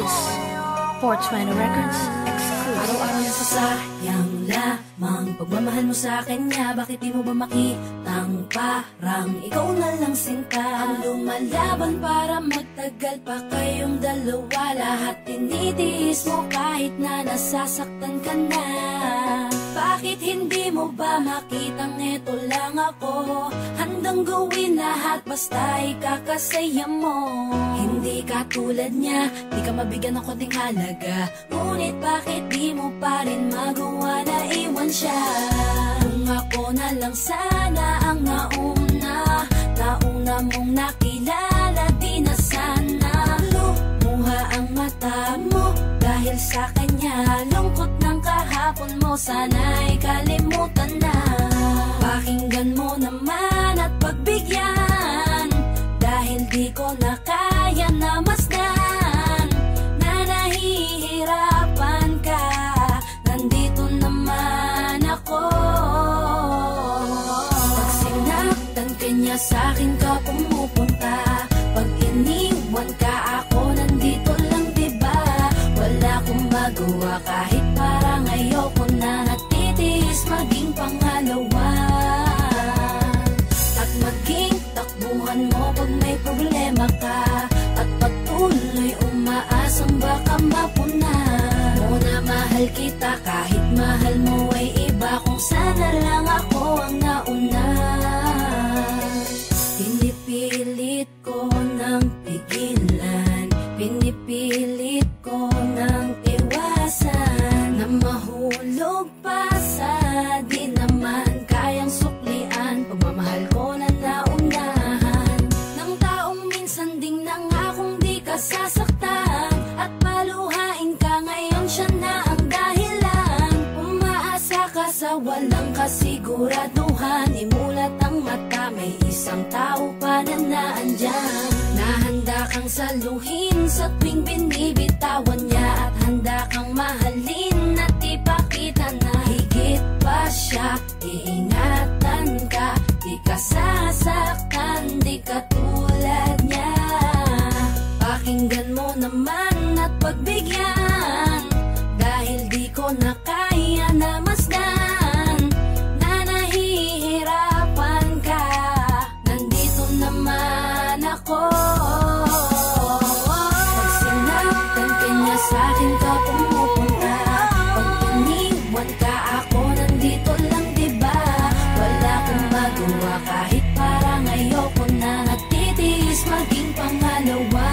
is 420 Records exclusive. Araw-araw na sasayang lamang pagmamahal mo sa kanya. Bakit di mo ba makitang parang ikaw na lang sinta ang lumalaban para magtagal pa kayong dalawa? Lahat tinitiis mo kahit na nasasaktan ka na. Bakit hindi mo ba makitang eto lang ako? Handang gawin lahat basta ikakasaya mo. Hindi ka tulad niya, di ka mabigyan ng konting halaga. Ngunit bakit di mo pa rin magawa na iwan siya? Kung ako na lang sana ang nauna mong nakilala, di na sana lumuha ang mata mo dahil sa kanya. Lungkot ng kahapon mo, sana'y kalimutan na. Pakinggan mo naman at pagbigyan, dahil di ko na kaya na masdan na nahihirapan ka. Nandito naman ako. Pag sinaktan ka niya, sa'kin ka pumupunta. Pag iniwan ka, ako nandito lang, diba? Wala akong magawa kahit parang ayoko na. Natitiis maging pangalawa at maging takbuhan mo pag may problema ka, at patuloy umaasang baka mapuna mo na mahal kita kahit mahal mo ay iba. Kung sana lang ako ang nauna. Pinipilit ko ng pigilan, pinipilit ko ng iwasan na mahulog pa sa di naman kayang suklian. Pagmamahal ko na naunahan ng taong minsan ding nangakong di ka sasaktan, at paluhain ka ngayon, siya na ang dahilan. Umaasa ka sa walang kasiguraduhan, imulat ang mata, may isang tao pa na naandyan. Nahanda kang saluhin sa tuwing binibitawan niya, at handa kang mahalin at ipakita na higit pa siya. Iingatan ka, di ka sasaktan, di ka tulad niya. Pakinggan mo naman at pagbigyan, dahil di ko na kaya na masdan na nahihirapan ka. Nandito naman ako. Pag sinaktan ka niya, sa'kin ka pumupunta. Pag iniwan ka, ako nandito lang, diba? Wala akong magawa kahit parang ayoko na. Natitiis maging pangalawa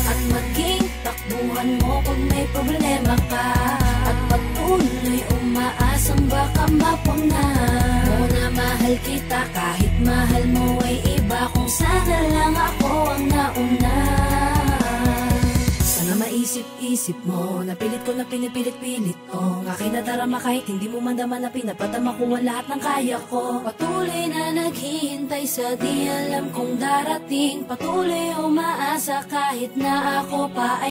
at maging takbuhan mo pag may problema ka, at patuloy umaasang baka mapuna mo na mahal kita kahit mahal mo ay iba. Kung sana lang ako ang nauna. Sana maisip-isip mo, napilit ko na pinipilit-pilit ko ang aking nadarama, kahit hindi mo man daman na pinapadama ko ang lahat ng kaya ko. Patuloy na naghihintay sa di alam kung darating, patuloy umaasa kahit na ako pa ay